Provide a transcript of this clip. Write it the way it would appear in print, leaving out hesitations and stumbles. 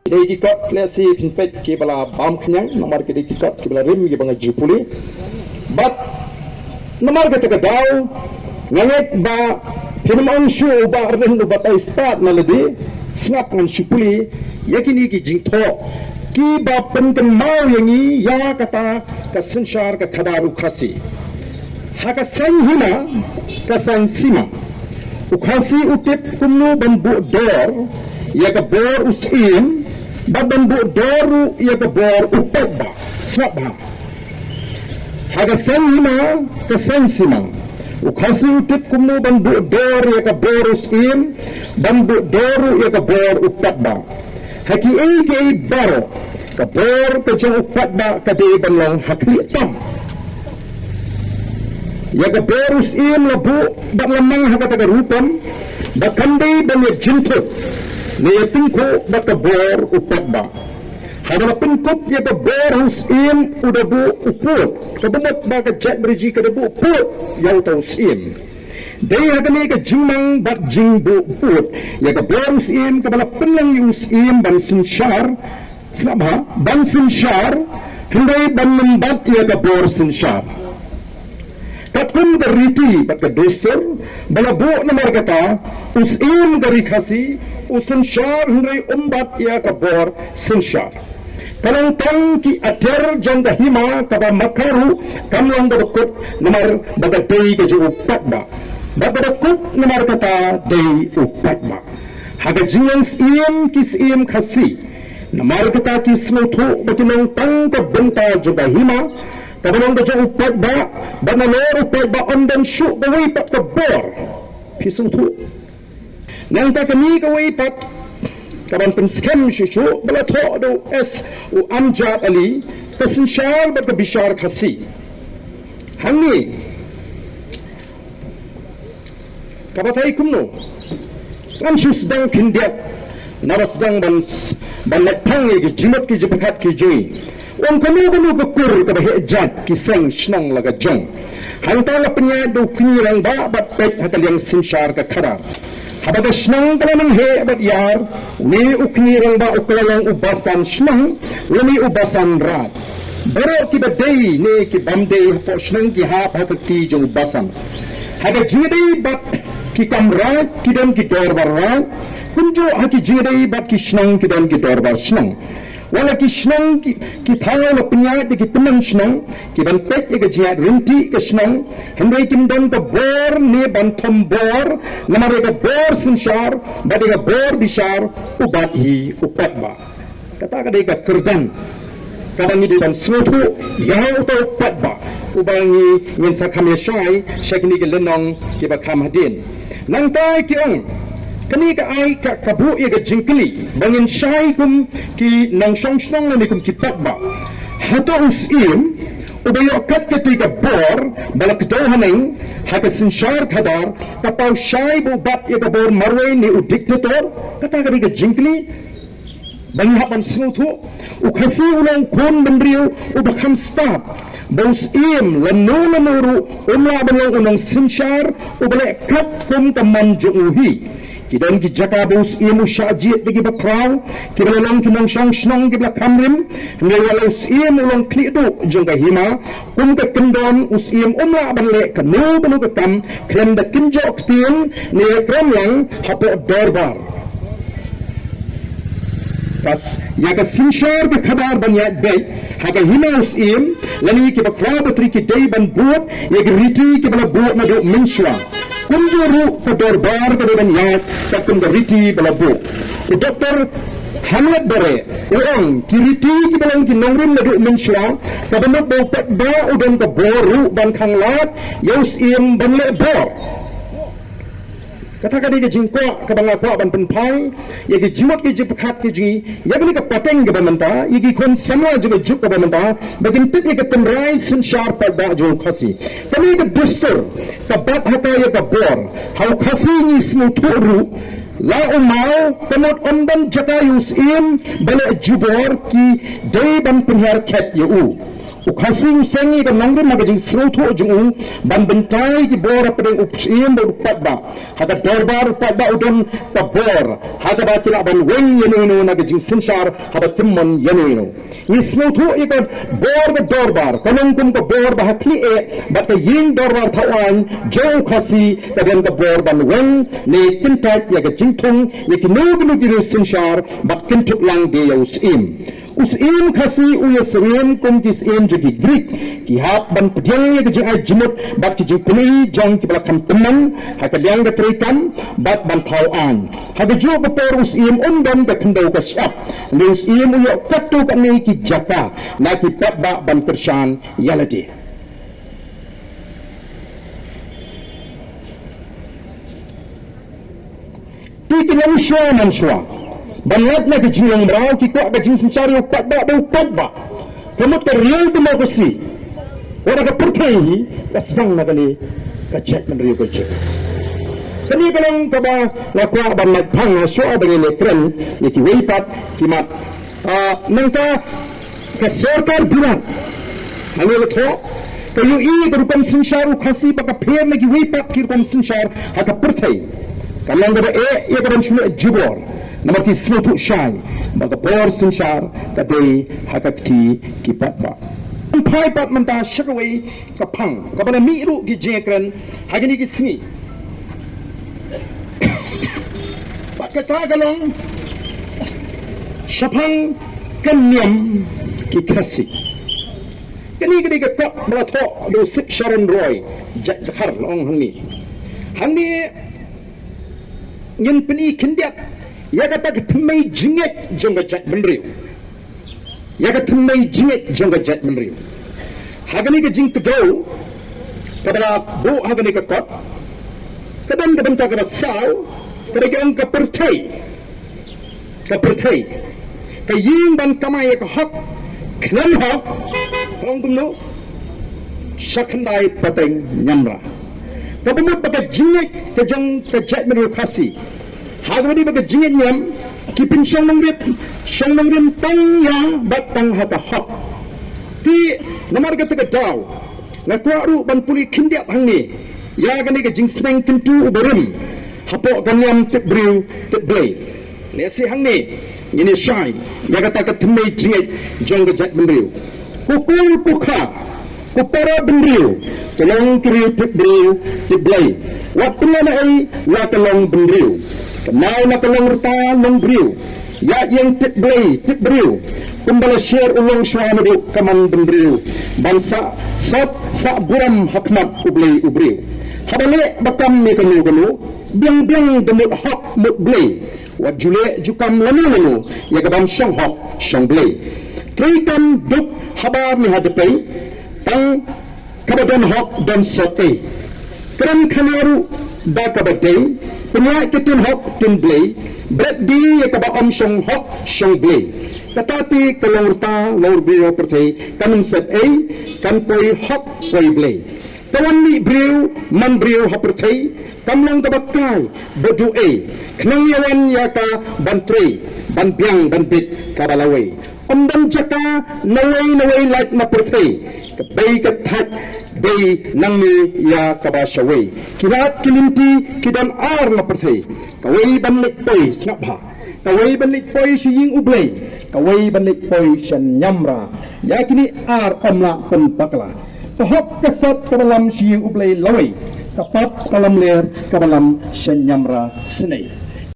Dari kikot klasi pinpet kibala bam kenyang nomor kita kikot kibala rim kibala jipuli. But nomor kita kedau ngayet ba pinamang show ba Ardent ba tay start na ladi Sngap ngan jipuli yakini ki jingtho ki ba penken mau yangi ya kata kasensyar ka kadaru khasi haka sanghina kasan sima ukhasi utip kumnu bambu dor ya ka bor usim babambu doru ya ka bor upaba swabha haga sanhima ka sansima ukhasi utip kumnu bambu dor ya ka bor usim bambu doru ya ka bor upaba haki ei baro ka bor ka jang upaba ka de banlang hakli tam ya ka bor usim labu bat lamang haka taga rupam bakande ban ya jintu Naya tingko baka bor upatba. Hadala pingkop ya ka bor husim udabu uput. Kabumot baka jet beriji kadabu uput yaw ta husim. Daya hagani ka jingmang bat jingbu uput. Ya ka bor husim kabala penlang husim ban sinsyar. Sngap ha? Ban sinsyar. Hinday ban membat ya ka bor sinsyar. Katkum gariti bat ka dostor. Balabu na margata. Usim gari khasi. Usensyar henry umbat ia kabor sensyar. Kanang tang ki ater jang dahima kaba makaru kamlang badakut namar bagadei gaji upatba. Badakut namar kata dei upatba. Haga jingang siem ki siem khasi. Namar kata ki smuthu bakinang tang ka benta jang dahima kabanang gaji upatba banalor upatba ondan syuk bawai pat kabor. Pisung tu. Nang tak kami kawai pat kaban penskem shishu bala tho do es u amjad ali pesensyar bat bishar khasi hangi kabatai kumno kan shus dang kindiat naras dang ban lepang ki jimot ki jipakat ki jui on kanu kukur ka bahejat ki seng shnang laga jong hangta la penya do kinirang ba bat pet hakaliang sensyar ka khara Habada shnang kalamang he abat yar, ni uknirang ba uklalang ubasan shnang, lami ubasan rat. Baro ki badai ni ki bamday hapo shnang ki hap hakati jong ubasan. Hada jingday bat ki kamrat ki dam ki dorbar rat, kunjo haki jingday bat ki shnang ki dam ki dorbar shnang. Wala ki shnang ki thaya la penyat ki teman shnang, ki ban pet ki jiat rinti ki shnang, hendai kim dan ka bor ni ban thom bor, namare ka bor sinsyar, badi ka bor bishar, ubat hi upatba. Kata ka ka kerdan, kadang ni ban smuthu, yaw ta upatba, ubangi ngin sa kamyashay, syakini ki lenong ki bakam hadin. Nang tay ki ang, kani ka ay kabu ya ka jingkli bangin syai kum ki nang song song ni kum kitabba hato usim ubayo kat kati ka bor balak dohaning haka sinsyar kadar kapaw syai bu bat ya ka bor marway ni u diktator kata ka jingkli bangin hapan smuthu ukasi ulang kun mendriu ubakam stop Bos im lanu lamuru umla balang unang sinsyar ubalik kat kum taman junguhi Kidan ki jaka bos imu syajit bagi bakraw, kibala lang kinang syang shnong kibala kamrim, ngay wala usim ulang klidu jangka hima, ka kendon usim umla balik kanu banu ketam, Khlem da kinjo ktin, niya kram lang hapo dorbar. Kas yaga sinsyar ke khabar banyak day, haga hima usim, lani ki bakraw batri ki day ban buat, yaga riti kibala buat na do minshwa. Kunjuru ke dorbar ke depan yat takkan beriti belabu. Doktor Hamlet bare, orang kiriti ki balang ki nongrim nadu mensyra, kabanok bau tak ba udan ke boru ban kanglat, yaus im ban le bor. Kata kadi ke jingkwa ke bangakwa ban penpai, ya ki jimot ki jipakat ki ji, ya beli ke pateng ke bamanta, ya ki kon sama juga juk ke bamanta, bagin tit ya ke temrai sensyar pada jo khasi. Kami ke dustur, ke bat hata ya ke bor, hau khasi ni smuturu, la umau pemot ondan jaka yus im balik jubor ki day ban penhar ket ya u. ukasi usengi ka nangre magajing srotho jung ban bentai ki bor apeng upsim upat ba hada dorbar upat ba udon ta bor hada ba kila ban wen yenu nagajing sinshar hada timmon yenu ni srotho ikon bor ka dorbar kanong kum ka bor ba hakli e ba ka ying dorbar thawan jo ukasi ka den ka bor ban wen ne tintat ya ka jingthung ye ki nu giru sinshar ba kintuk lang de usim khasi uyasrim kum jis jadi Greek ki hap ban pediang ke jai jimut bat ki jipuni jong ki belakang teman hakaliang ke terikan bat ban tauan hadajo betor usim undan ke kendau ke syaf le usim uyo katu kan ni ki jaka na ki patba ban persyan yaladi ti kinam shwa man shwa banat na ke jiang brau ki ko ke jing sincari patba Kamu real demokrasi. Orang ke pertai, kasang nak ni kacet menerio kacet. Kini kalau kaba lakwa banyak pang asal dengan lekran, yaitu wipat kimat. Nangka kesorkar bilang, hanya lekho. Kayu ini berupam sinsharu khasi baka fair lagi wipat kirupam sinshar haka pertai. Kalau kaba ia kaba shule jubor. Nama ki suatu syai baka por sinshar kadai hakakti kipat ba pai pat manta shakawai kapang kabana miru ki jekran hagini ki singi pakata galong shapang kanyam ki khasi kani kani ka tak malatho do sik sharon roy jakhar long hangni ngin peni kindiat ya kata ketemai jingit jangka jat menriu ya ketemai jingit jangka jat menriu hagani ke jing tegau kadang bu hagani ke kot kadang bentak kada saw kadang ke angka pertai ke ying ban kamai ke hak Khlem hak orang kumno syakandai pateng nyamra kabumut pakai jingit ke jang ke jat menriu khasi Hagwadi baga jingit nyam kipin syang nangrim tang ya batang hata hak ti namar kata daw na kuaru ban puli kindiat hangni ya gani ka jing smeng kentu uberim hapo ganyam tip briu tip blay lesi hangni ini syai ya kata ka temai jingit jong ka jat benriu kukul pukha kupara benriu kelong kiriu tip briu tip blay waktu na ai la kelong benriu Kenal nak long rta long briu, ya yang tip briu, kumbala share ulong syuama du kaman benbriu, bangsa sa buram hakmat ubriu. Habale bakam ni kanu, biang demut hak mut blay, wajule jukam lanu, ya kabam syang hak syang blay. Trikam duk habar ni hadapai, tang kabadan hak dan sote. Keran kanaru Daka badai, penyak ketun hok tun blay, berat di ya kaba om syong hok syong blay. Tetapi kalau urta laur brio pertai, kanun set kan poi hok poi blay. Kawan ni brio, man brio hok pertai, kamlang kabakai, bodu kenang yawan ya ka bantrei, ban biang ban bit kabalawai. Om dan jaka nawai like na pertai. Kebai ketat day nangmi ya kabashaway kilat kilinti kidan ar na perthai kawai banlik poi Sngap kawai banlik poi shiying ublay kawai banlik poi shan nyamra ya kini ar omla pun pakla kahop kasat kabalam shiying ublay laway kapat kalam ler kabalam shan nyamra senai